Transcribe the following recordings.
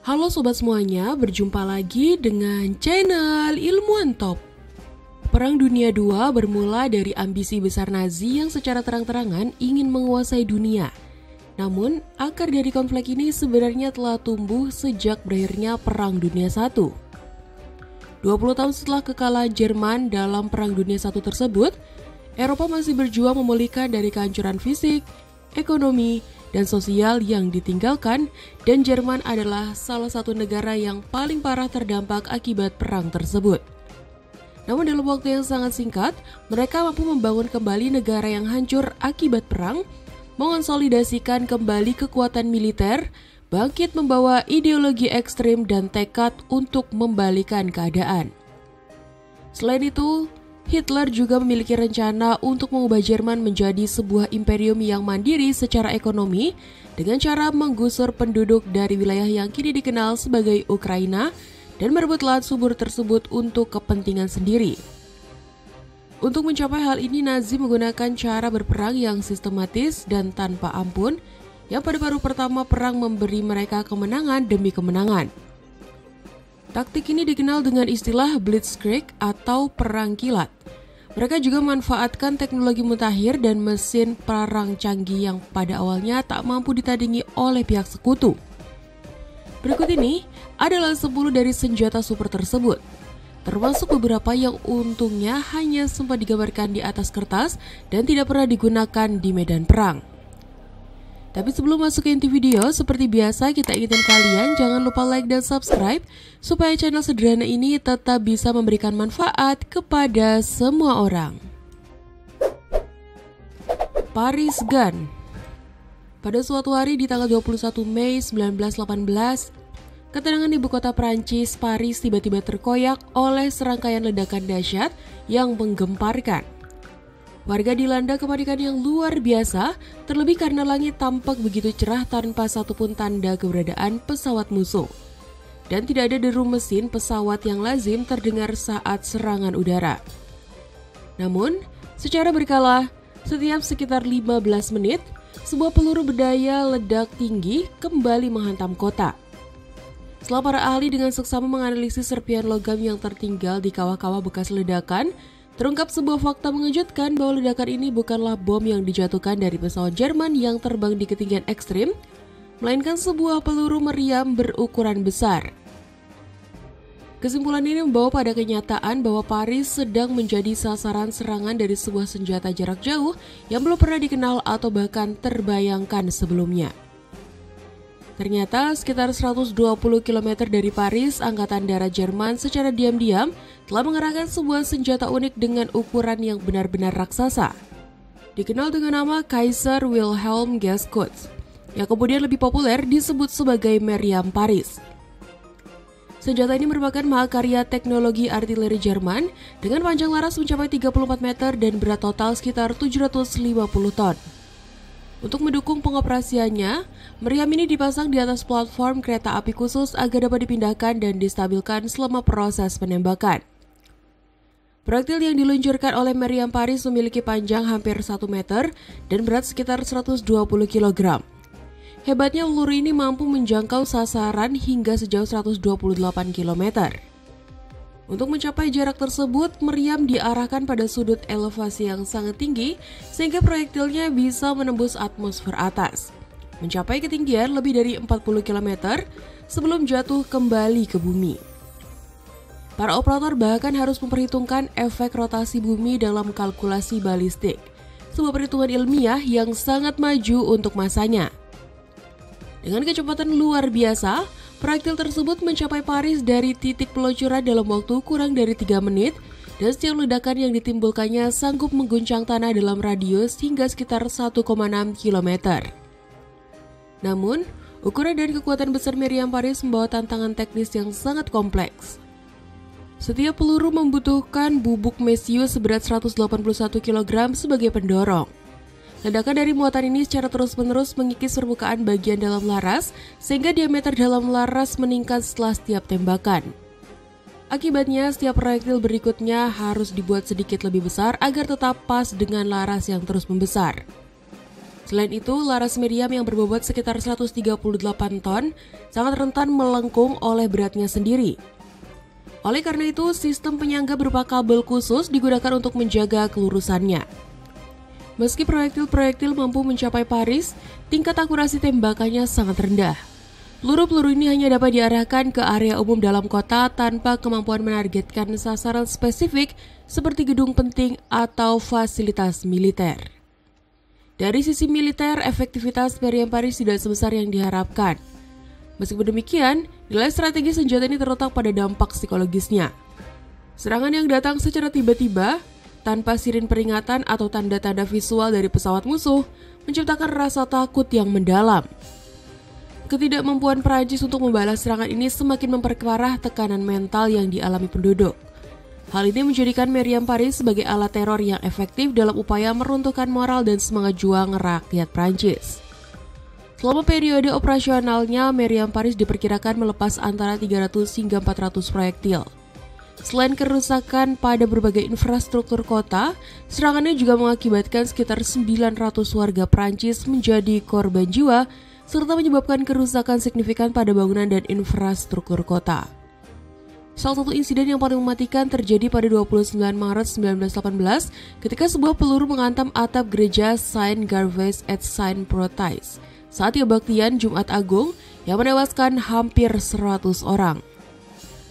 Halo sobat semuanya, berjumpa lagi dengan channel Ilmuwan Top. Perang Dunia II bermula dari ambisi besar Nazi yang secara terang-terangan ingin menguasai dunia. Namun, akar dari konflik ini sebenarnya telah tumbuh sejak berakhirnya Perang Dunia I. 20 tahun setelah kekalahan Jerman dalam Perang Dunia I tersebut, Eropa masih berjuang memulihkan dari kehancuran fisik, ekonomi, dan sosial yang ditinggalkan, dan Jerman adalah salah satu negara yang paling parah terdampak akibat perang tersebut. Namun dalam waktu yang sangat singkat, mereka mampu membangun kembali negara yang hancur akibat perang, mengonsolidasikan kembali kekuatan militer, bangkit membawa ideologi ekstrim dan tekad untuk membalikan keadaan. Selain itu, Hitler juga memiliki rencana untuk mengubah Jerman menjadi sebuah imperium yang mandiri secara ekonomi dengan cara menggusur penduduk dari wilayah yang kini dikenal sebagai Ukraina dan merebut lahan subur tersebut untuk kepentingan sendiri. Untuk mencapai hal ini, Nazi menggunakan cara berperang yang sistematis dan tanpa ampun, yang pada paruh pertama perang memberi mereka kemenangan demi kemenangan. Taktik ini dikenal dengan istilah Blitzkrieg atau perang kilat. Mereka juga memanfaatkan teknologi mutakhir dan mesin perang canggih yang pada awalnya tak mampu ditandingi oleh pihak sekutu. Berikut ini adalah 10 dari senjata super tersebut, termasuk beberapa yang untungnya hanya sempat digambarkan di atas kertas dan tidak pernah digunakan di medan perang. Tapi sebelum masuk ke inti video, seperti biasa kita ingatkan kalian jangan lupa like dan subscribe supaya channel sederhana ini tetap bisa memberikan manfaat kepada semua orang. Paris Gun. Pada suatu hari di tanggal 21 Mei 1918, ketenangan ibu kota Prancis, Paris tiba-tiba terkoyak oleh serangkaian ledakan dahsyat yang menggemparkan. Warga dilanda kepanikan yang luar biasa, terlebih karena langit tampak begitu cerah tanpa satupun tanda keberadaan pesawat musuh. Dan tidak ada deru mesin pesawat yang lazim terdengar saat serangan udara. Namun, secara berkala, setiap sekitar 15 menit, sebuah peluru berdaya ledak tinggi kembali menghantam kota. Setelah para ahli dengan seksama menganalisis serpihan logam yang tertinggal di kawah-kawah bekas ledakan, terungkap sebuah fakta mengejutkan bahwa ledakan ini bukanlah bom yang dijatuhkan dari pesawat Jerman yang terbang di ketinggian ekstrim, melainkan sebuah peluru meriam berukuran besar. Kesimpulan ini membawa pada kenyataan bahwa Paris sedang menjadi sasaran serangan dari sebuah senjata jarak jauh yang belum pernah dikenal atau bahkan terbayangkan sebelumnya. Ternyata sekitar 120 km dari Paris, Angkatan Darat Jerman secara diam-diam telah mengerahkan sebuah senjata unik dengan ukuran yang benar-benar raksasa. Dikenal dengan nama Kaiser Wilhelm Gascoigne, yang kemudian lebih populer disebut sebagai Meriam Paris. Senjata ini merupakan mahakarya teknologi artileri Jerman dengan panjang laras mencapai 34 meter dan berat total sekitar 750 ton. Untuk mendukung pengoperasiannya, meriam ini dipasang di atas platform kereta api khusus agar dapat dipindahkan dan distabilkan selama proses penembakan. Proyektil yang diluncurkan oleh Meriam Paris memiliki panjang hampir 1 meter dan berat sekitar 120 kg. Hebatnya peluru ini mampu menjangkau sasaran hingga sejauh 128 km. Untuk mencapai jarak tersebut, meriam diarahkan pada sudut elevasi yang sangat tinggi sehingga proyektilnya bisa menembus atmosfer atas, mencapai ketinggian lebih dari 40 km sebelum jatuh kembali ke bumi. Para operator bahkan harus memperhitungkan efek rotasi bumi dalam kalkulasi balistik, sebuah perhitungan ilmiah yang sangat maju untuk masanya. Dengan kecepatan luar biasa, proyektil tersebut mencapai Paris dari titik peluncuran dalam waktu kurang dari 3 menit dan setiap ledakan yang ditimbulkannya sanggup mengguncang tanah dalam radius hingga sekitar 1,6 km. Namun, ukuran dan kekuatan besar Meriam Paris membawa tantangan teknis yang sangat kompleks. Setiap peluru membutuhkan bubuk mesiu seberat 181 kg sebagai pendorong. Ledakan dari muatan ini secara terus-menerus mengikis permukaan bagian dalam laras, sehingga diameter dalam laras meningkat setelah setiap tembakan. Akibatnya, setiap proyektil berikutnya harus dibuat sedikit lebih besar agar tetap pas dengan laras yang terus membesar. Selain itu, laras meriam yang berbobot sekitar 138 ton sangat rentan melengkung oleh beratnya sendiri. Oleh karena itu, sistem penyangga berupa kabel khusus digunakan untuk menjaga kelurusannya. Meski proyektil-proyektil mampu mencapai Paris, tingkat akurasi tembakannya sangat rendah. Peluru-peluru ini hanya dapat diarahkan ke area umum dalam kota tanpa kemampuan menargetkan sasaran spesifik seperti gedung penting atau fasilitas militer. Dari sisi militer, efektivitas meriam Paris tidak sebesar yang diharapkan. Meskipun demikian, nilai strategi senjata ini terletak pada dampak psikologisnya. Serangan yang datang secara tiba-tiba, tanpa sirin peringatan atau tanda-tanda visual dari pesawat musuh, menciptakan rasa takut yang mendalam. Ketidakmampuan Prancis untuk membalas serangan ini semakin memperparah tekanan mental yang dialami penduduk. Hal ini menjadikan meriam Paris sebagai alat teror yang efektif dalam upaya meruntuhkan moral dan semangat juang rakyat Prancis. Selama periode operasionalnya, meriam Paris diperkirakan melepas antara 300 hingga 400 proyektil. Selain kerusakan pada berbagai infrastruktur kota, serangannya juga mengakibatkan sekitar 900 warga Prancis menjadi korban jiwa, serta menyebabkan kerusakan signifikan pada bangunan dan infrastruktur kota. Salah satu insiden yang paling mematikan terjadi pada 29 Maret 1918 ketika sebuah peluru menghantam atap gereja Saint Gervais et Saint Protais saat kebaktian Jumat Agung yang menewaskan hampir 100 orang.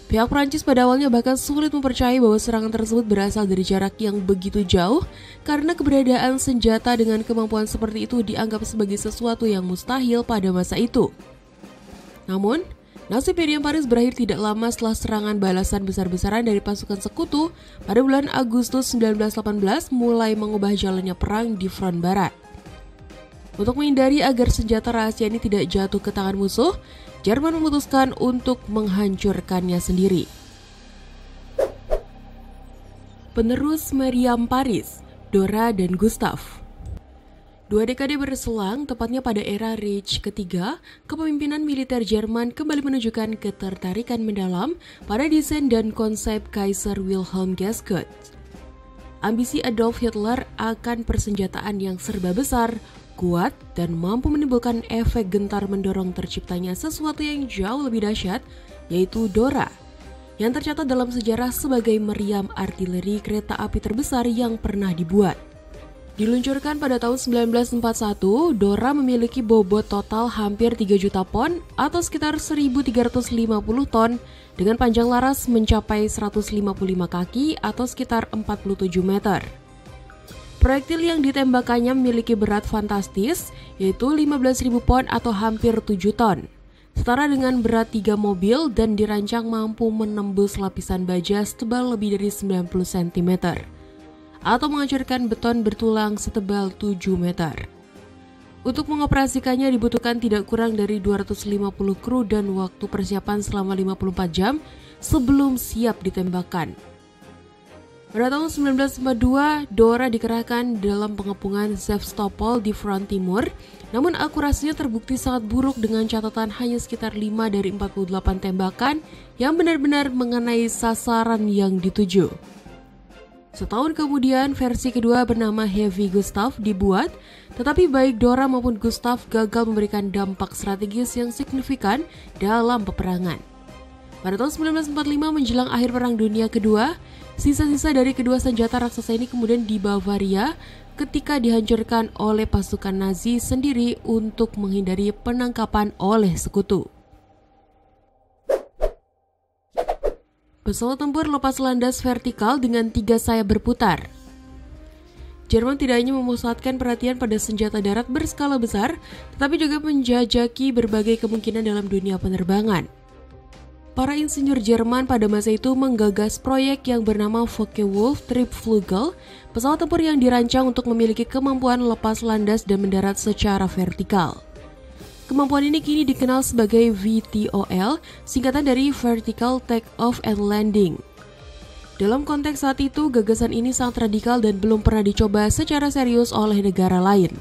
Pihak Prancis pada awalnya bahkan sulit mempercayai bahwa serangan tersebut berasal dari jarak yang begitu jauh karena keberadaan senjata dengan kemampuan seperti itu dianggap sebagai sesuatu yang mustahil pada masa itu. Namun, nasib meriam Paris berakhir tidak lama setelah serangan balasan besar-besaran dari pasukan sekutu pada bulan Agustus 1918 mulai mengubah jalannya perang di front barat. Untuk menghindari agar senjata rahasia ini tidak jatuh ke tangan musuh, Jerman memutuskan untuk menghancurkannya sendiri. Penerus meriam Paris, Dora dan Gustav. 2 dekade berselang, tepatnya pada era Reich ketiga, kepemimpinan militer Jerman kembali menunjukkan ketertarikan mendalam pada desain dan konsep Kaiser Wilhelm Gestalt. Ambisi Adolf Hitler akan persenjataan yang serba besar, kuat, dan mampu menimbulkan efek gentar mendorong terciptanya sesuatu yang jauh lebih dahsyat, yaitu Dora, yang tercatat dalam sejarah sebagai meriam artileri kereta api terbesar yang pernah dibuat. Diluncurkan pada tahun 1941, Dora memiliki bobot total hampir 3 juta pon atau sekitar 1.350 ton dengan panjang laras mencapai 155 kaki atau sekitar 47 meter. Proyektil yang ditembakkannya memiliki berat fantastis, yaitu 15.000 pon atau hampir 7 ton. Setara dengan berat 3 mobil dan dirancang mampu menembus lapisan baja setebal lebih dari 90 cm. Atau menghancurkan beton bertulang setebal 7 meter. Untuk mengoperasikannya dibutuhkan tidak kurang dari 250 kru dan waktu persiapan selama 54 jam sebelum siap ditembakkan. Pada tahun 1942, Dora dikerahkan dalam pengepungan Sevastopol di front timur, namun akurasinya terbukti sangat buruk dengan catatan hanya sekitar 5 dari 48 tembakan yang benar-benar mengenai sasaran yang dituju. Setahun kemudian, versi kedua bernama Heavy Gustav dibuat, tetapi baik Dora maupun Gustav gagal memberikan dampak strategis yang signifikan dalam peperangan. Pada tahun 1945 menjelang akhir Perang Dunia Kedua, sisa-sisa dari kedua senjata raksasa ini kemudian di Bavaria ketika dihancurkan oleh pasukan Nazi sendiri untuk menghindari penangkapan oleh sekutu. Pesawat tempur lepas landas vertikal dengan 3 sayap berputar. Jerman tidak hanya memusatkan perhatian pada senjata darat berskala besar, tetapi juga menjajaki berbagai kemungkinan dalam dunia penerbangan. Para insinyur Jerman pada masa itu menggagas proyek yang bernama Focke-Wulf Triebflügel, pesawat tempur yang dirancang untuk memiliki kemampuan lepas landas dan mendarat secara vertikal. Kemampuan ini kini dikenal sebagai VTOL, singkatan dari Vertical Take Off and Landing. Dalam konteks saat itu, gagasan ini sangat radikal dan belum pernah dicoba secara serius oleh negara lain.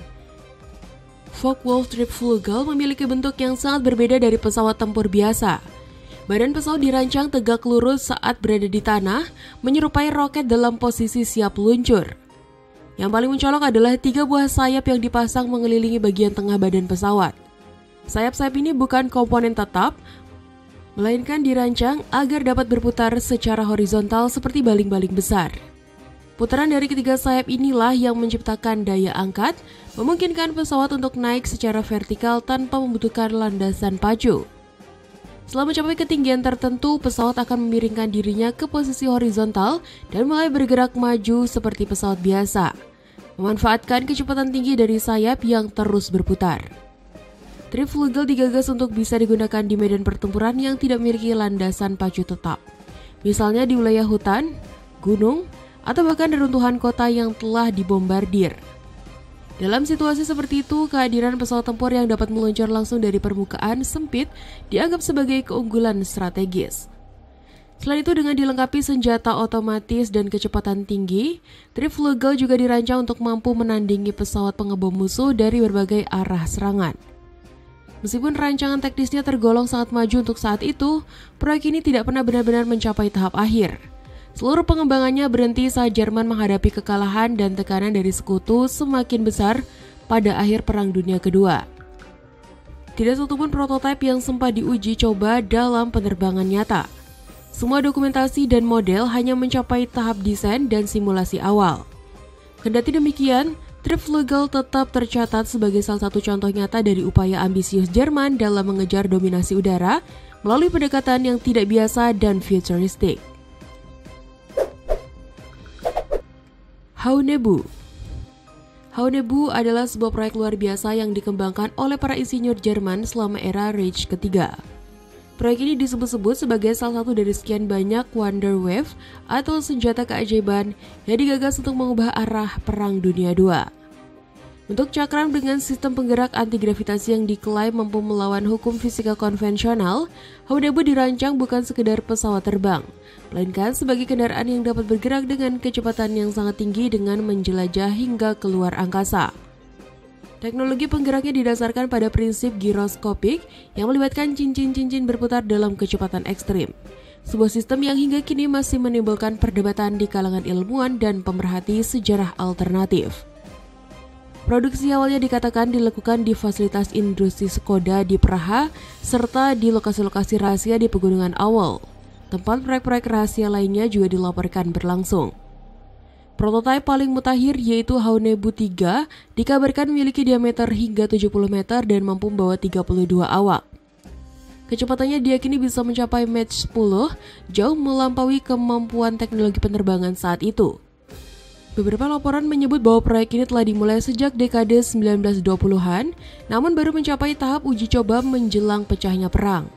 Focke-Wulf Triebflügel memiliki bentuk yang sangat berbeda dari pesawat tempur biasa. Badan pesawat dirancang tegak lurus saat berada di tanah, menyerupai roket dalam posisi siap luncur. Yang paling mencolok adalah 3 buah sayap yang dipasang mengelilingi bagian tengah badan pesawat. Sayap-sayap ini bukan komponen tetap, melainkan dirancang agar dapat berputar secara horizontal seperti baling-baling besar. Putaran dari ketiga sayap inilah yang menciptakan daya angkat, memungkinkan pesawat untuk naik secara vertikal tanpa membutuhkan landasan pacu. Setelah mencapai ketinggian tertentu, pesawat akan memiringkan dirinya ke posisi horizontal dan mulai bergerak maju seperti pesawat biasa, memanfaatkan kecepatan tinggi dari sayap yang terus berputar. Triflugel digagas untuk bisa digunakan di medan pertempuran yang tidak memiliki landasan pacu tetap, misalnya di wilayah hutan, gunung, atau bahkan reruntuhan kota yang telah dibombardir. Dalam situasi seperti itu, kehadiran pesawat tempur yang dapat meluncur langsung dari permukaan sempit dianggap sebagai keunggulan strategis. Selain itu, dengan dilengkapi senjata otomatis dan kecepatan tinggi, Triflugel juga dirancang untuk mampu menandingi pesawat pengebom musuh dari berbagai arah serangan. Meskipun rancangan teknisnya tergolong sangat maju untuk saat itu, proyek ini tidak pernah benar-benar mencapai tahap akhir. Seluruh pengembangannya berhenti saat Jerman menghadapi kekalahan dan tekanan dari sekutu semakin besar pada akhir Perang Dunia Kedua. Tidak satupun prototipe yang sempat diuji coba dalam penerbangan nyata. Semua dokumentasi dan model hanya mencapai tahap desain dan simulasi awal. Kendati demikian, Triflugel tetap tercatat sebagai salah satu contoh nyata dari upaya ambisius Jerman dalam mengejar dominasi udara melalui pendekatan yang tidak biasa dan futuristik. Haunebu. Haunebu adalah sebuah proyek luar biasa yang dikembangkan oleh para insinyur Jerman selama era Reich ketiga. Proyek ini disebut-sebut sebagai salah satu dari sekian banyak Wonder Wave atau senjata keajaiban yang digagas untuk mengubah arah Perang Dunia II. Bentuk cakram dengan sistem penggerak anti-gravitasi yang diklaim mampu melawan hukum fisika konvensional, Haunebu dirancang bukan sekedar pesawat terbang, melainkan sebagai kendaraan yang dapat bergerak dengan kecepatan yang sangat tinggi dengan menjelajah hingga keluar angkasa. Teknologi penggeraknya didasarkan pada prinsip giroskopik yang melibatkan cincin-cincin berputar dalam kecepatan ekstrim. Sebuah sistem yang hingga kini masih menimbulkan perdebatan di kalangan ilmuwan dan pemerhati sejarah alternatif. Produksi awalnya dikatakan dilakukan di fasilitas industri Skoda di Praha, serta di lokasi-lokasi rahasia di Pegunungan Awal. Tempat proyek-proyek rahasia lainnya juga dilaporkan berlangsung. Prototipe paling mutakhir yaitu Haunebu 3 dikabarkan memiliki diameter hingga 70 meter dan mampu membawa 32 awak. Kecepatannya diyakini bisa mencapai Mach 10, jauh melampaui kemampuan teknologi penerbangan saat itu. Beberapa laporan menyebut bahwa proyek ini telah dimulai sejak dekade 1920-an, namun baru mencapai tahap uji coba menjelang pecahnya perang.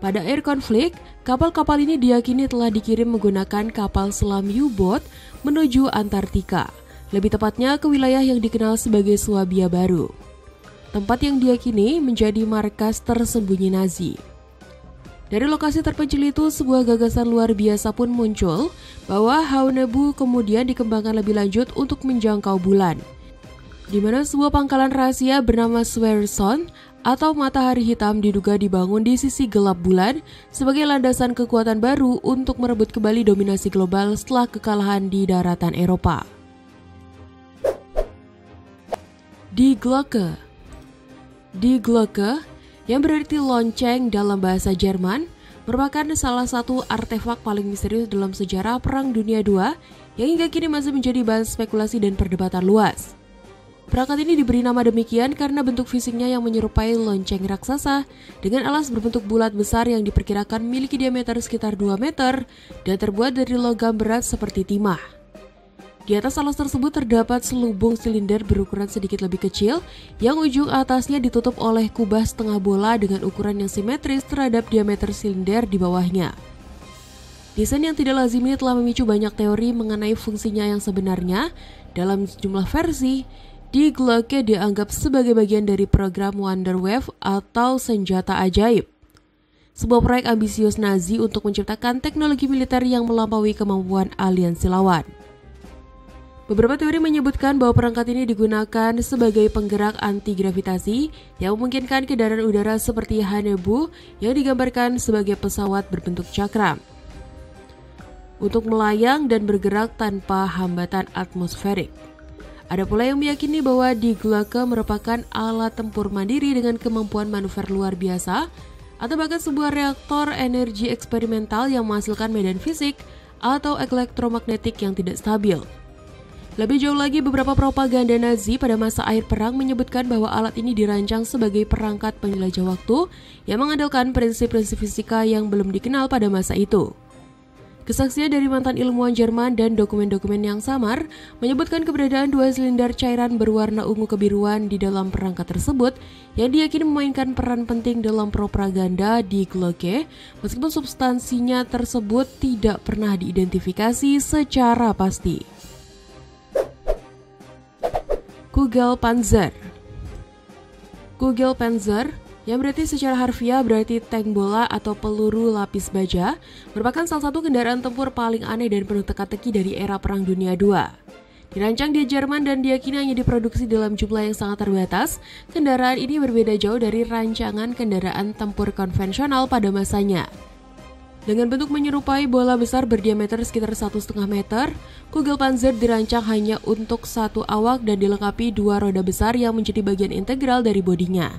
Pada air konflik, kapal-kapal ini diyakini telah dikirim menggunakan kapal selam U-boat menuju Antartika, lebih tepatnya ke wilayah yang dikenal sebagai Swabia Baru, tempat yang diyakini menjadi markas tersembunyi Nazi. Dari lokasi terpencil itu, sebuah gagasan luar biasa pun muncul bahwa Haunebu kemudian dikembangkan lebih lanjut untuk menjangkau bulan, di mana sebuah pangkalan rahasia bernama Sverson atau matahari hitam diduga dibangun di sisi gelap bulan sebagai landasan kekuatan baru untuk merebut kembali dominasi global setelah kekalahan di daratan Eropa. Die Glocke. Die Glocke, yang berarti lonceng dalam bahasa Jerman, merupakan salah satu artefak paling misterius dalam sejarah Perang Dunia II yang hingga kini masih menjadi bahan spekulasi dan perdebatan luas. Perangkat ini diberi nama demikian karena bentuk fisiknya yang menyerupai lonceng raksasa dengan alas berbentuk bulat besar yang diperkirakan memiliki diameter sekitar 2 meter dan terbuat dari logam berat seperti timah. Di atas alas tersebut terdapat selubung silinder berukuran sedikit lebih kecil yang ujung atasnya ditutup oleh kubah setengah bola dengan ukuran yang simetris terhadap diameter silinder di bawahnya. Desain yang tidak lazim ini telah memicu banyak teori mengenai fungsinya yang sebenarnya. Dalam sejumlah versi, Die Glocke dianggap sebagai bagian dari program Wonder Wave atau senjata ajaib, sebuah proyek ambisius Nazi untuk menciptakan teknologi militer yang melampaui kemampuan aliansi lawan. Beberapa teori menyebutkan bahwa perangkat ini digunakan sebagai penggerak anti-gravitasi yang memungkinkan kendaraan udara seperti Haunebu yang digambarkan sebagai pesawat berbentuk cakram untuk melayang dan bergerak tanpa hambatan atmosferik. Ada pula yang meyakini bahwa Die Glocke merupakan alat tempur mandiri dengan kemampuan manuver luar biasa, atau bahkan sebuah reaktor energi eksperimental yang menghasilkan medan fisik atau elektromagnetik yang tidak stabil. Lebih jauh lagi, beberapa propaganda Nazi pada masa akhir perang menyebutkan bahwa alat ini dirancang sebagai perangkat penjelajah waktu yang mengandalkan prinsip-prinsip fisika yang belum dikenal pada masa itu. Kesaksian dari mantan ilmuwan Jerman dan dokumen-dokumen yang samar menyebutkan keberadaan 2 silinder cairan berwarna ungu kebiruan di dalam perangkat tersebut yang diyakini memainkan peran penting dalam propaganda Die Glocke, meskipun substansinya tersebut tidak pernah diidentifikasi secara pasti. Kugelpanzer. Kugelpanzer, yang berarti secara harfiah berarti tank bola atau peluru lapis baja, merupakan salah satu kendaraan tempur paling aneh dan penuh teka-teki dari era Perang Dunia II. Dirancang di Jerman dan diyakini hanya diproduksi dalam jumlah yang sangat terbatas, kendaraan ini berbeda jauh dari rancangan kendaraan tempur konvensional pada masanya. Dengan bentuk menyerupai bola besar berdiameter sekitar 1,5 meter, Kugelpanzer dirancang hanya untuk 1 awak dan dilengkapi 2 roda besar yang menjadi bagian integral dari bodinya.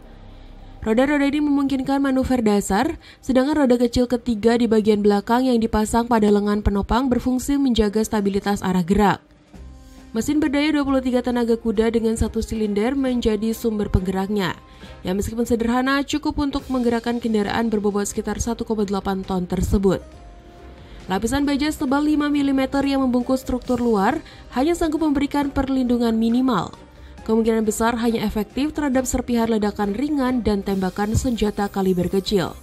Roda-roda ini memungkinkan manuver dasar, sedangkan roda kecil ketiga di bagian belakang yang dipasang pada lengan penopang berfungsi menjaga stabilitas arah gerak. Mesin berdaya 23 tenaga kuda dengan 1 silinder menjadi sumber penggeraknya, yang meskipun sederhana cukup untuk menggerakkan kendaraan berbobot sekitar 1,8 ton tersebut. Lapisan baja setebal 5 mm yang membungkus struktur luar hanya sanggup memberikan perlindungan minimal. Kemungkinan besar hanya efektif terhadap serpihan ledakan ringan dan tembakan senjata kaliber kecil.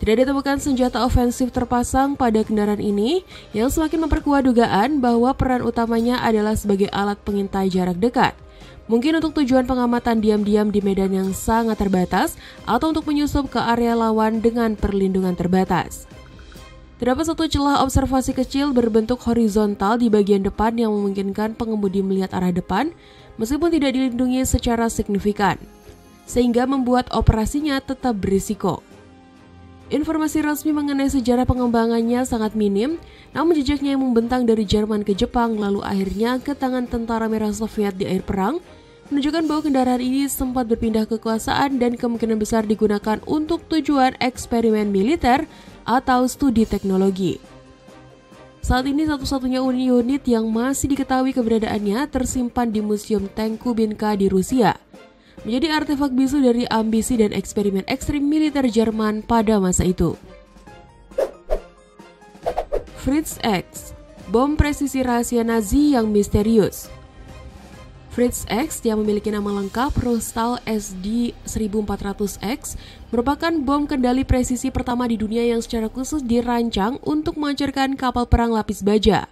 Tidak ditemukan senjata ofensif terpasang pada kendaraan ini yang semakin memperkuat dugaan bahwa peran utamanya adalah sebagai alat pengintai jarak dekat. Mungkin untuk tujuan pengamatan diam-diam di medan yang sangat terbatas atau untuk menyusup ke area lawan dengan perlindungan terbatas. Terdapat satu celah observasi kecil berbentuk horizontal di bagian depan yang memungkinkan pengemudi melihat arah depan meskipun tidak dilindungi secara signifikan, sehingga membuat operasinya tetap berisiko. Informasi resmi mengenai sejarah pengembangannya sangat minim, namun jejaknya yang membentang dari Jerman ke Jepang lalu akhirnya ke tangan tentara merah Soviet di akhir perang, menunjukkan bahwa kendaraan ini sempat berpindah kekuasaan dan kemungkinan besar digunakan untuk tujuan eksperimen militer atau studi teknologi. Saat ini satu-satunya unit yang masih diketahui keberadaannya tersimpan di Museum Tank Kubinka di Rusia, menjadi artefak bisu dari ambisi dan eksperimen ekstrim militer Jerman pada masa itu. Fritz X, bom presisi rahasia Nazi yang misterius. Fritz X yang memiliki nama lengkap Rostal SD 1400X merupakan bom kendali presisi pertama di dunia yang secara khusus dirancang untuk menghancurkan kapal perang lapis baja.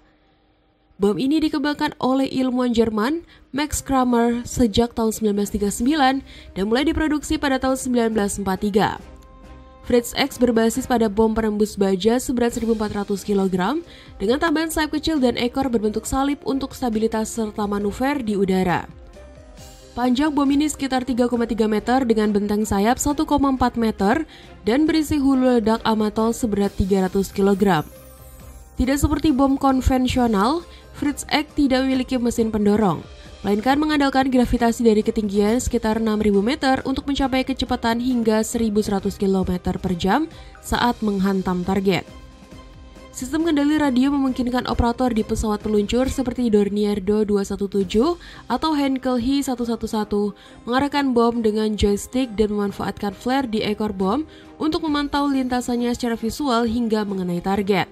Bom ini dikembangkan oleh ilmuwan Jerman Max Kramer sejak tahun 1939 dan mulai diproduksi pada tahun 1943. Fritz X berbasis pada bom penembus baja seberat 1.400 kg dengan tambahan sayap kecil dan ekor berbentuk salib untuk stabilitas serta manuver di udara. Panjang bom ini sekitar 3,3 meter dengan bentang sayap 1,4 meter dan berisi hulu ledak amatol seberat 300 kg. Tidak seperti bom konvensional, Fritz X tidak memiliki mesin pendorong, melainkan mengandalkan gravitasi dari ketinggian sekitar 6.000 meter untuk mencapai kecepatan hingga 1.100 km per jam saat menghantam target. Sistem kendali radio memungkinkan operator di pesawat peluncur seperti Dornier Do 217 atau Heinkel Hi 111 mengarahkan bom dengan joystick dan memanfaatkan flare di ekor bom untuk memantau lintasannya secara visual hingga mengenai target.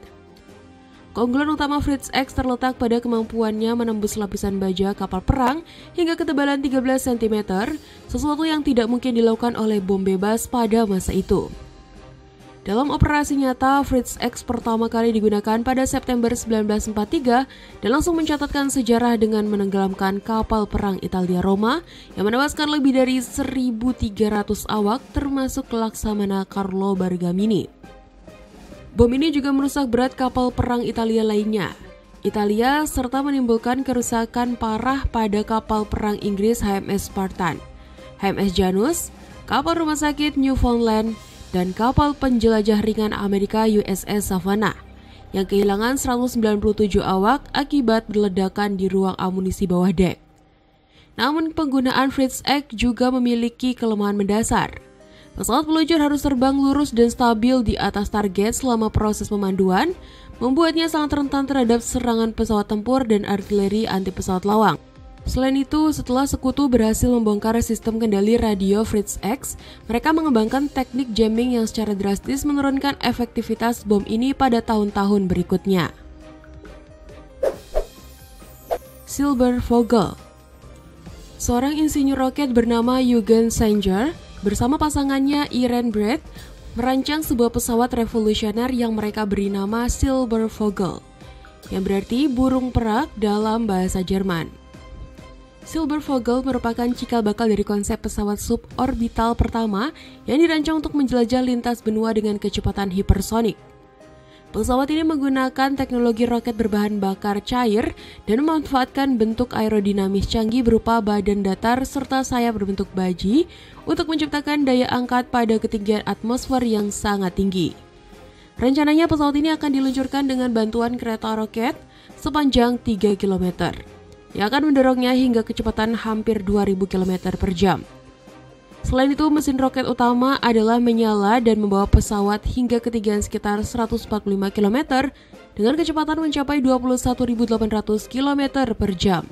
Keunggulan utama Fritz X terletak pada kemampuannya menembus lapisan baja kapal perang hingga ketebalan 13 cm, sesuatu yang tidak mungkin dilakukan oleh bom bebas pada masa itu. Dalam operasi nyata, Fritz X pertama kali digunakan pada September 1943 dan langsung mencatatkan sejarah dengan menenggelamkan kapal perang Italia Roma yang menewaskan lebih dari 1.300 awak termasuk Laksamana Carlo Bergamini. Bom ini juga merusak berat kapal perang Italia lainnya, serta menimbulkan kerusakan parah pada kapal perang Inggris HMS Spartan, HMS Janus, kapal rumah sakit Newfoundland, dan kapal penjelajah ringan Amerika USS Savannah yang kehilangan 197 awak akibat ledakan di ruang amunisi bawah dek. Namun penggunaan Fritz X juga memiliki kelemahan mendasar. Pesawat peluncur harus terbang lurus dan stabil di atas target selama proses pemanduan, membuatnya sangat rentan terhadap serangan pesawat tempur dan artileri anti pesawat lawang. Selain itu, setelah Sekutu berhasil membongkar sistem kendali radio Fritz X, mereka mengembangkan teknik jamming yang secara drastis menurunkan efektivitas bom ini pada tahun-tahun berikutnya. Silbervogel. Seorang insinyur roket bernama Eugen Sanger bersama pasangannya Irene Brett merancang sebuah pesawat revolusioner yang mereka beri nama Silbervogel, yang berarti burung perak dalam bahasa Jerman. Silbervogel merupakan cikal bakal dari konsep pesawat suborbital pertama yang dirancang untuk menjelajah lintas benua dengan kecepatan hipersonik. Pesawat ini menggunakan teknologi roket berbahan bakar cair dan memanfaatkan bentuk aerodinamis canggih berupa badan datar serta sayap berbentuk baji untuk menciptakan daya angkat pada ketinggian atmosfer yang sangat tinggi. Rencananya pesawat ini akan diluncurkan dengan bantuan kereta roket sepanjang 3 km yang akan mendorongnya hingga kecepatan hampir 2000 km per jam. Selain itu, mesin roket utama adalah menyala dan membawa pesawat hingga ketinggian sekitar 145 km dengan kecepatan mencapai 21.800 km per jam.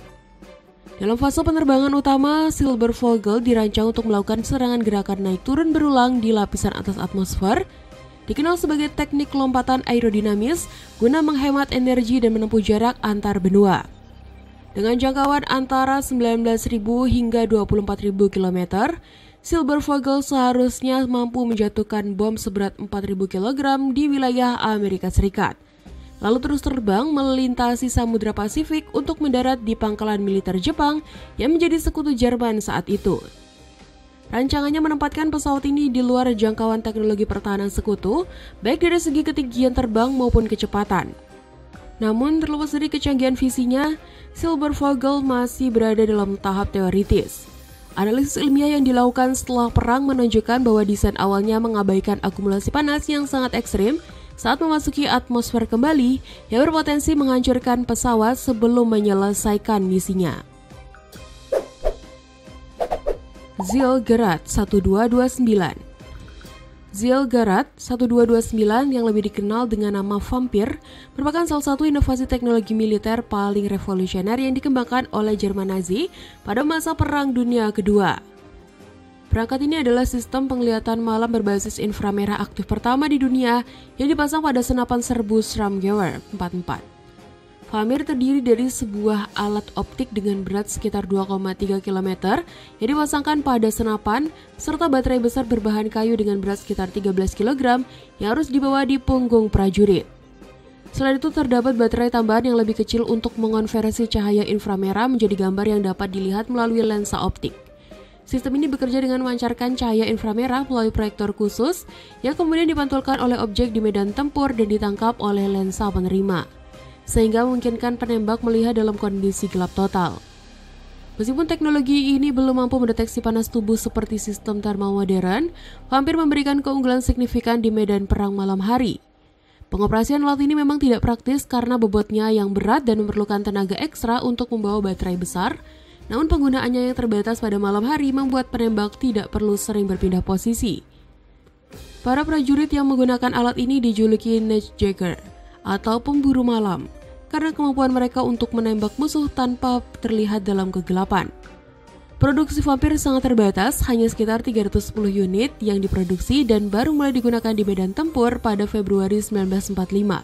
Dalam fase penerbangan utama, Silbervogel dirancang untuk melakukan serangan gerakan naik turun berulang di lapisan atas atmosfer, dikenal sebagai teknik lompatan aerodinamis guna menghemat energi dan menempuh jarak antar benua. Dengan jangkauan antara 19.000 hingga 24.000 km, Silbervogel seharusnya mampu menjatuhkan bom seberat 4.000 kg di wilayah Amerika Serikat, lalu terus terbang melintasi Samudra Pasifik untuk mendarat di pangkalan militer Jepang yang menjadi sekutu Jerman saat itu. Rancangannya menempatkan pesawat ini di luar jangkauan teknologi pertahanan sekutu, baik dari segi ketinggian terbang maupun kecepatan. Namun, terlepas dari kecanggihan visinya, Silbervogel masih berada dalam tahap teoritis. Analisis ilmiah yang dilakukan setelah perang menunjukkan bahwa desain awalnya mengabaikan akumulasi panas yang sangat ekstrim saat memasuki atmosfer kembali yang berpotensi menghancurkan pesawat sebelum menyelesaikan misinya. Zielgerät 1229. Zielgerät 1229 yang lebih dikenal dengan nama Vampir merupakan salah satu inovasi teknologi militer paling revolusioner yang dikembangkan oleh Jerman Nazi pada masa Perang Dunia Kedua. Perangkat ini adalah sistem penglihatan malam berbasis inframerah aktif pertama di dunia yang dipasang pada senapan serbu Scharmgewehr 44. Vampir terdiri dari sebuah alat optik dengan berat sekitar 2,3 km yang dipasangkan pada senapan serta baterai besar berbahan kayu dengan berat sekitar 13 kg yang harus dibawa di punggung prajurit. Selain itu terdapat baterai tambahan yang lebih kecil untuk mengonversi cahaya inframerah menjadi gambar yang dapat dilihat melalui lensa optik. Sistem ini bekerja dengan memancarkan cahaya inframerah melalui proyektor khusus yang kemudian dipantulkan oleh objek di medan tempur dan ditangkap oleh lensa penerima, sehingga memungkinkan penembak melihat dalam kondisi gelap total. Meskipun teknologi ini belum mampu mendeteksi panas tubuh seperti sistem thermal modern, Vampir memberikan keunggulan signifikan di medan perang malam hari. Pengoperasian alat ini memang tidak praktis karena bobotnya yang berat dan memerlukan tenaga ekstra untuk membawa baterai besar, namun penggunaannya yang terbatas pada malam hari membuat penembak tidak perlu sering berpindah posisi. Para prajurit yang menggunakan alat ini dijuluki Nachtjäger atau pemburu malam, karena kemampuan mereka untuk menembak musuh tanpa terlihat dalam kegelapan. Produksi Vampir sangat terbatas, hanya sekitar 310 unit yang diproduksi dan baru mulai digunakan di medan tempur pada Februari 1945,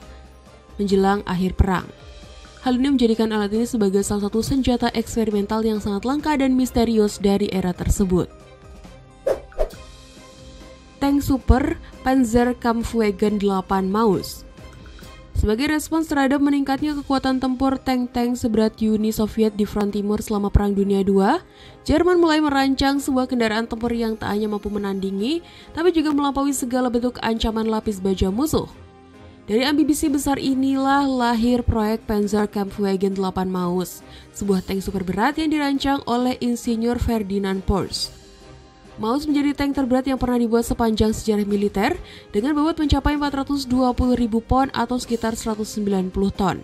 menjelang akhir perang. Hal ini menjadikan alat ini sebagai salah satu senjata eksperimental yang sangat langka dan misterius dari era tersebut. Tank Super Panzerkampfwagen 8 Maus. Sebagai respons terhadap meningkatnya kekuatan tempur tank-tank seberat Uni Soviet di front timur selama Perang Dunia II, Jerman mulai merancang sebuah kendaraan tempur yang tak hanya mampu menandingi, tapi juga melampaui segala bentuk ancaman lapis baja musuh. Dari ambisi besar inilah lahir proyek Panzerkampfwagen 8 Maus, sebuah tank super berat yang dirancang oleh insinyur Ferdinand Porsche. Maus menjadi tank terberat yang pernah dibuat sepanjang sejarah militer dengan bobot mencapai 420.000 pon atau sekitar 190 ton.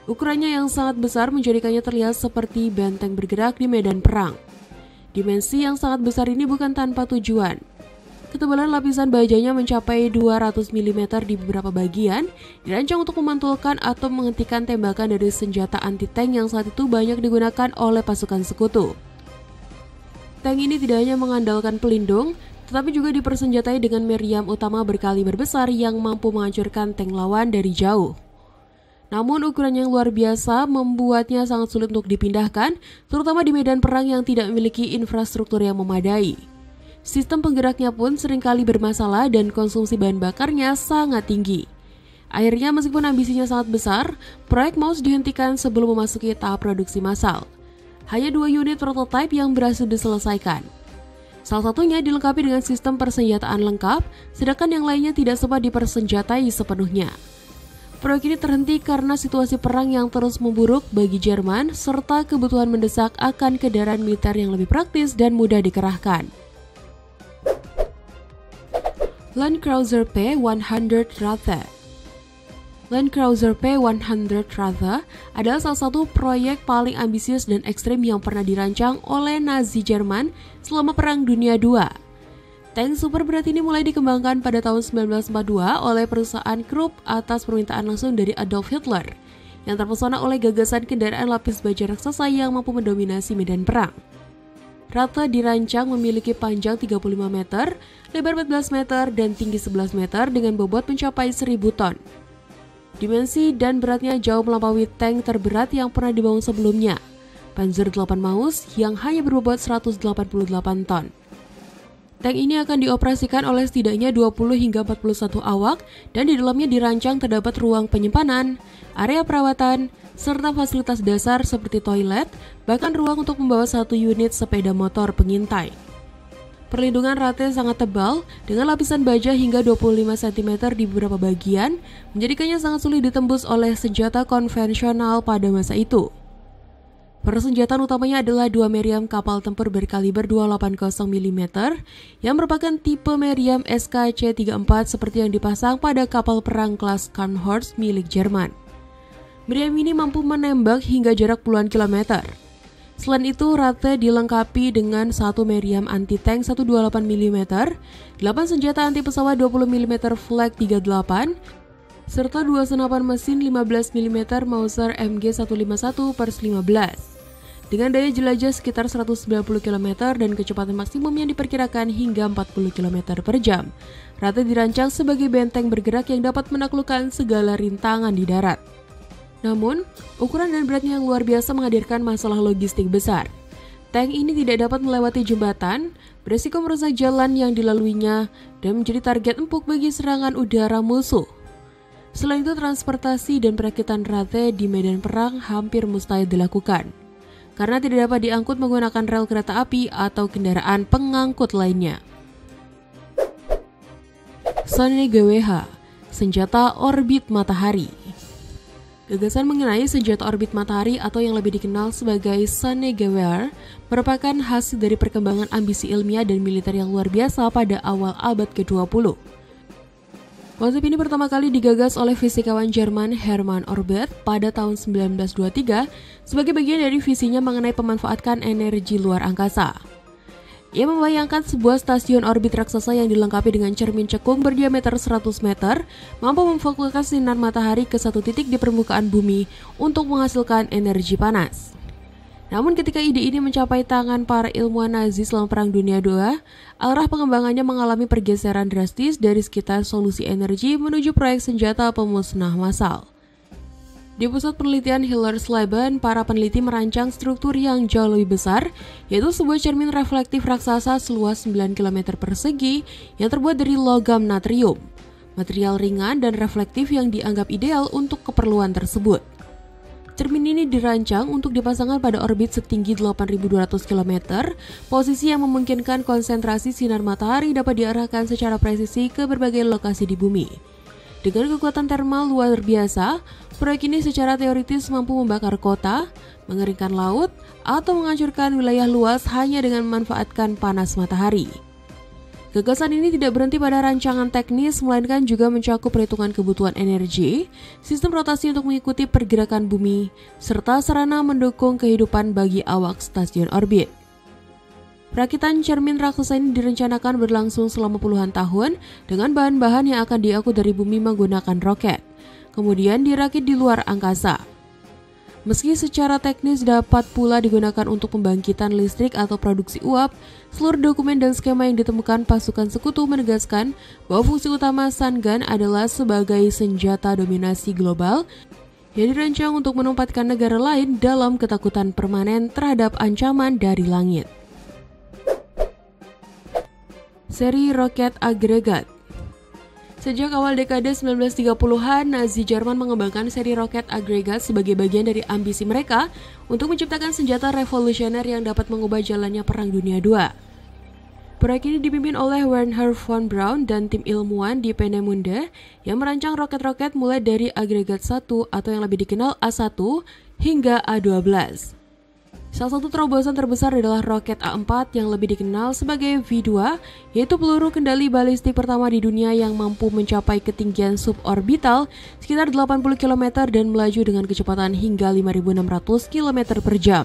Ukurannya yang sangat besar menjadikannya terlihat seperti benteng bergerak di medan perang. Dimensi yang sangat besar ini bukan tanpa tujuan. Ketebalan lapisan bajanya mencapai 200 mm di beberapa bagian, dirancang untuk memantulkan atau menghentikan tembakan dari senjata anti-tank yang saat itu banyak digunakan oleh pasukan sekutu. Tank ini tidak hanya mengandalkan pelindung, tetapi juga dipersenjatai dengan meriam utama berkaliber besar yang mampu menghancurkan tank lawan dari jauh. Namun ukurannya yang luar biasa membuatnya sangat sulit untuk dipindahkan, terutama di medan perang yang tidak memiliki infrastruktur yang memadai. Sistem penggeraknya pun seringkali bermasalah dan konsumsi bahan bakarnya sangat tinggi. Akhirnya meskipun ambisinya sangat besar, proyek MAUS dihentikan sebelum memasuki tahap produksi massal. Hanya 2 unit prototipe yang berhasil diselesaikan. Salah satunya dilengkapi dengan sistem persenjataan lengkap, sedangkan yang lainnya tidak sempat dipersenjatai sepenuhnya. Proyek ini terhenti karena situasi perang yang terus memburuk bagi Jerman serta kebutuhan mendesak akan kendaraan militer yang lebih praktis dan mudah dikerahkan. Landkreuzer P100 Rathe. Landkreuzer P100 Rathe adalah salah satu proyek paling ambisius dan ekstrim yang pernah dirancang oleh Nazi Jerman selama Perang Dunia II. Tank super berat ini mulai dikembangkan pada tahun 1942 oleh perusahaan Krupp atas permintaan langsung dari Adolf Hitler, yang terpesona oleh gagasan kendaraan lapis baja raksasa yang mampu mendominasi medan perang. Rathe dirancang memiliki panjang 35 meter, lebar 14 meter, dan tinggi 11 meter dengan bobot mencapai 1000 ton. Dimensi dan beratnya jauh melampaui tank terberat yang pernah dibangun sebelumnya, Panzer 8 MAUS yang hanya berbobot 188 ton. Tank ini akan dioperasikan oleh setidaknya 20 hingga 41 awak dan di dalamnya dirancang terdapat ruang penyimpanan, area perawatan, serta fasilitas dasar seperti toilet, bahkan ruang untuk membawa 1 unit sepeda motor pengintai. Perlindungan Rathe sangat tebal dengan lapisan baja hingga 25 cm di beberapa bagian, menjadikannya sangat sulit ditembus oleh senjata konvensional pada masa itu. Persenjataan utamanya adalah 2 meriam kapal tempur berkaliber 280 mm yang merupakan tipe meriam SKC-34 seperti yang dipasang pada kapal perang kelas Scharnhorst milik Jerman. Meriam ini mampu menembak hingga jarak puluhan kilometer. Selain itu, Rathe dilengkapi dengan 1 meriam anti-tank 128 mm, 8 senjata anti pesawat 20 mm Flak 38, serta 2 senapan mesin 15 mm Mauser MG151/15. Dengan daya jelajah sekitar 190 km dan kecepatan maksimum yang diperkirakan hingga 40 km per jam, Rathe dirancang sebagai benteng bergerak yang dapat menaklukkan segala rintangan di darat. Namun, ukuran dan beratnya yang luar biasa menghadirkan masalah logistik besar. Tank ini tidak dapat melewati jembatan, berisiko merusak jalan yang dilaluinya, dan menjadi target empuk bagi serangan udara musuh. Selain itu, transportasi dan perakitan Rathe di medan perang hampir mustahil dilakukan, karena tidak dapat diangkut menggunakan rel kereta api atau kendaraan pengangkut lainnya. Sonne GWH, senjata orbit matahari. Gagasan mengenai senjata orbit matahari atau yang lebih dikenal sebagai Sonne GWH merupakan hasil dari perkembangan ambisi ilmiah dan militer yang luar biasa pada awal abad ke-20. Konsep ini pertama kali digagas oleh fisikawan Jerman Hermann Orbit pada tahun 1923 sebagai bagian dari visinya mengenai pemanfaatkan energi luar angkasa. Ia membayangkan sebuah stasiun orbit raksasa yang dilengkapi dengan cermin cekung berdiameter 100 meter, mampu memfokuskan sinar matahari ke satu titik di permukaan bumi untuk menghasilkan energi panas. Namun ketika ide ini mencapai tangan para ilmuwan Nazi selama Perang Dunia II, arah pengembangannya mengalami pergeseran drastis dari sekitar solusi energi menuju proyek senjata pemusnah massal. Di pusat penelitian Hillersleben, para peneliti merancang struktur yang jauh lebih besar, yaitu sebuah cermin reflektif raksasa seluas 9 km persegi yang terbuat dari logam natrium, material ringan dan reflektif yang dianggap ideal untuk keperluan tersebut. Cermin ini dirancang untuk dipasangkan pada orbit setinggi 8.200 km, posisi yang memungkinkan konsentrasi sinar matahari dapat diarahkan secara presisi ke berbagai lokasi di bumi. Dengan kekuatan termal luar biasa, proyek ini secara teoritis mampu membakar kota, mengeringkan laut, atau menghancurkan wilayah luas hanya dengan memanfaatkan panas matahari. Gagasan ini tidak berhenti pada rancangan teknis, melainkan juga mencakup perhitungan kebutuhan energi, sistem rotasi untuk mengikuti pergerakan bumi, serta sarana mendukung kehidupan bagi awak stasiun orbit. Perakitan cermin raksasa ini direncanakan berlangsung selama puluhan tahun dengan bahan-bahan yang akan diangkut dari bumi menggunakan roket, kemudian dirakit di luar angkasa. Meski secara teknis dapat pula digunakan untuk pembangkitan listrik atau produksi uap, seluruh dokumen dan skema yang ditemukan pasukan sekutu menegaskan bahwa fungsi utama Sun Gun adalah sebagai senjata dominasi global yang dirancang untuk menempatkan negara lain dalam ketakutan permanen terhadap ancaman dari langit. Seri roket agregat. Sejak awal dekade 1930-an, Nazi Jerman mengembangkan seri roket agregat sebagai bagian dari ambisi mereka untuk menciptakan senjata revolusioner yang dapat mengubah jalannya Perang Dunia II. Proyek ini dipimpin oleh Wernher von Braun dan tim ilmuwan di Peenemünde yang merancang roket-roket mulai dari agregat 1 atau yang lebih dikenal A1 hingga A12. Salah satu terobosan terbesar adalah roket A4 yang lebih dikenal sebagai V2, yaitu peluru kendali balistik pertama di dunia yang mampu mencapai ketinggian suborbital sekitar 80 km dan melaju dengan kecepatan hingga 5.600 km per jam.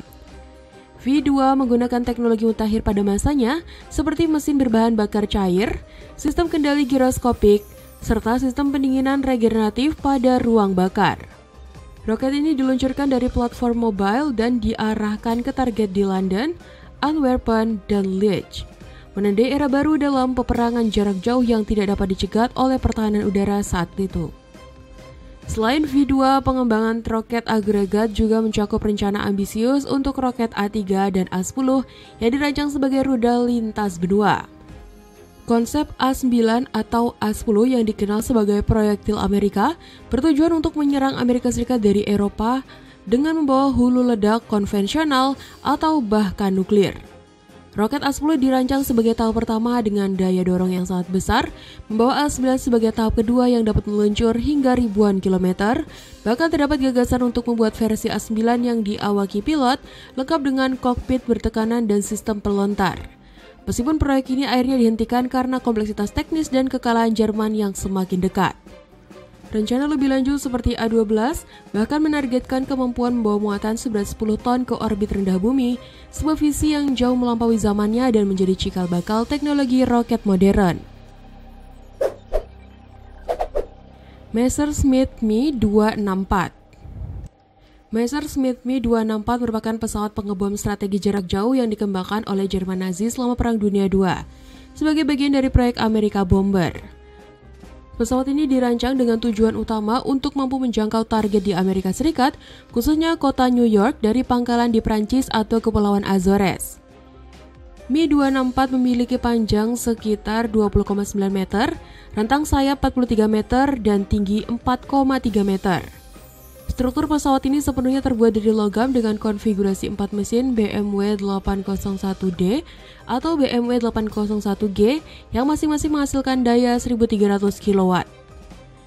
V2 menggunakan teknologi mutakhir pada masanya seperti mesin berbahan bakar cair, sistem kendali giroskopik, serta sistem pendinginan regeneratif pada ruang bakar. Roket ini diluncurkan dari platform mobile dan diarahkan ke target di London, Antwerpen, dan Liege, menandai era baru dalam peperangan jarak jauh yang tidak dapat dicegat oleh pertahanan udara saat itu. Selain V2, pengembangan roket agregat juga mencakup rencana ambisius untuk roket A3 dan A10 yang dirancang sebagai rudal lintas benua. Konsep A9 atau A10 yang dikenal sebagai proyektil Amerika bertujuan untuk menyerang Amerika Serikat dari Eropa dengan membawa hulu ledak konvensional atau bahkan nuklir. Roket A10 dirancang sebagai tahap pertama dengan daya dorong yang sangat besar, membawa A9 sebagai tahap kedua yang dapat meluncur hingga ribuan kilometer. Bahkan terdapat gagasan untuk membuat versi A9 yang diawaki pilot, lengkap dengan kokpit bertekanan dan sistem pelontar. Meskipun proyek ini akhirnya dihentikan karena kompleksitas teknis dan kekalahan Jerman yang semakin dekat. Rencana lebih lanjut seperti A12 bahkan menargetkan kemampuan membawa muatan seberat 10 ton ke orbit rendah bumi, sebuah visi yang jauh melampaui zamannya dan menjadi cikal bakal teknologi roket modern. Messerschmitt Me 264. Messerschmitt Me 264 merupakan pesawat pengebom strategi jarak jauh yang dikembangkan oleh Jerman Nazi selama Perang Dunia II sebagai bagian dari proyek Amerika Bomber. Pesawat ini dirancang dengan tujuan utama untuk mampu menjangkau target di Amerika Serikat, khususnya kota New York dari pangkalan di Prancis atau Kepulauan Azores. Me 264 memiliki panjang sekitar 20,9 meter, rentang sayap 43 meter, dan tinggi 4,3 meter. Struktur pesawat ini sepenuhnya terbuat dari logam dengan konfigurasi 4 mesin BMW 801D atau BMW 801G yang masing-masing menghasilkan daya 1.300 kW.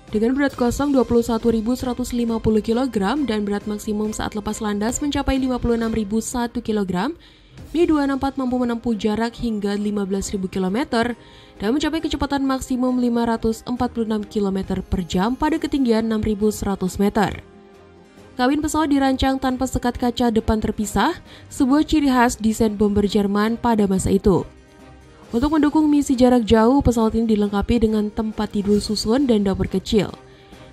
Dengan berat kosong 21.150 kg dan berat maksimum saat lepas landas mencapai 56.001 kg, Me 264 mampu menempuh jarak hingga 15.000 km dan mencapai kecepatan maksimum 546 km per jam pada ketinggian 6.100 meter. Kabin pesawat dirancang tanpa sekat kaca depan terpisah, sebuah ciri khas desain bomber Jerman pada masa itu. Untuk mendukung misi jarak jauh, pesawat ini dilengkapi dengan tempat tidur susun dan dapur kecil.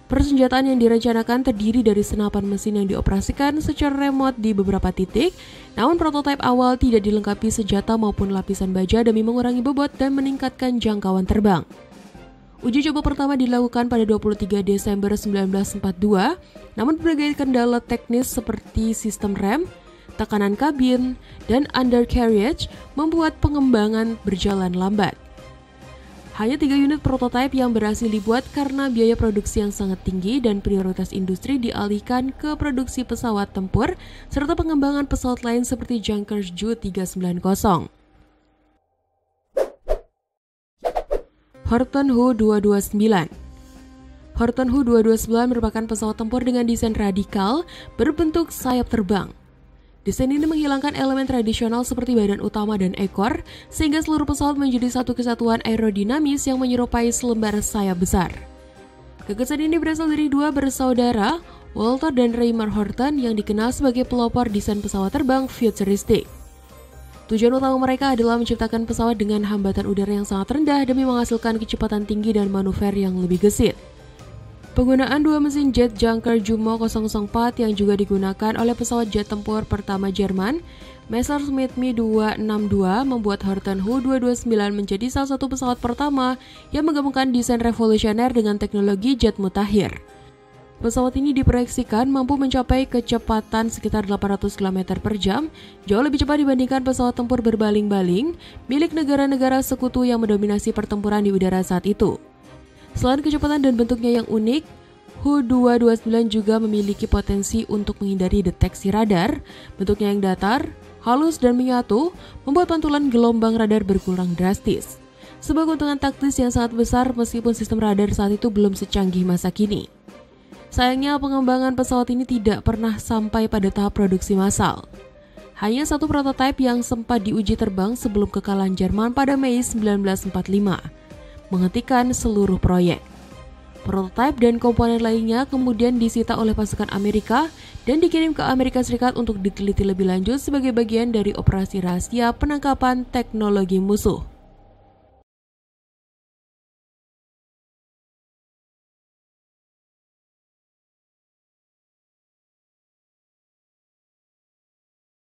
Persenjataan yang direncanakan terdiri dari senapan mesin yang dioperasikan secara remote di beberapa titik, namun prototipe awal tidak dilengkapi senjata maupun lapisan baja demi mengurangi bobot dan meningkatkan jangkauan terbang. Uji coba pertama dilakukan pada 23 Desember 1942, namun berbagai kendala teknis seperti sistem rem, tekanan kabin, dan undercarriage membuat pengembangan berjalan lambat. Hanya 3 unit prototipe yang berhasil dibuat karena biaya produksi yang sangat tinggi dan prioritas industri dialihkan ke produksi pesawat tempur serta pengembangan pesawat lain seperti Junkers Ju-390. Horten Hu 229. Horten Hu 229 merupakan pesawat tempur dengan desain radikal berbentuk sayap terbang. Desain ini menghilangkan elemen tradisional seperti badan utama dan ekor, sehingga seluruh pesawat menjadi satu kesatuan aerodinamis yang menyerupai selembar sayap besar. Gagasan ini berasal dari dua bersaudara, Walter dan Raymond Horton, yang dikenal sebagai pelopor desain pesawat terbang futuristik. Tujuan utama mereka adalah menciptakan pesawat dengan hambatan udara yang sangat rendah demi menghasilkan kecepatan tinggi dan manuver yang lebih gesit. Penggunaan dua mesin jet Junker Jumo 004 yang juga digunakan oleh pesawat jet tempur pertama Jerman, Messerschmitt Me 262, membuat Horten Hu-229 menjadi salah satu pesawat pertama yang menggabungkan desain revolusioner dengan teknologi jet mutakhir. Pesawat ini diproyeksikan mampu mencapai kecepatan sekitar 800 km per jam, jauh lebih cepat dibandingkan pesawat tempur berbaling-baling milik negara-negara sekutu yang mendominasi pertempuran di udara saat itu. Selain kecepatan dan bentuknya yang unik, Hu-229 juga memiliki potensi untuk menghindari deteksi radar. Bentuknya yang datar, halus dan menyatu, membuat pantulan gelombang radar berkurang drastis. Sebuah keuntungan taktis yang sangat besar meskipun sistem radar saat itu belum secanggih masa kini. Sayangnya pengembangan pesawat ini tidak pernah sampai pada tahap produksi massal. Hanya satu prototipe yang sempat diuji terbang sebelum kekalahan Jerman pada Mei 1945. Menghentikan seluruh proyek. Prototipe dan komponen lainnya kemudian disita oleh pasukan Amerika dan dikirim ke Amerika Serikat untuk diteliti lebih lanjut sebagai bagian dari operasi rahasia penangkapan teknologi musuh.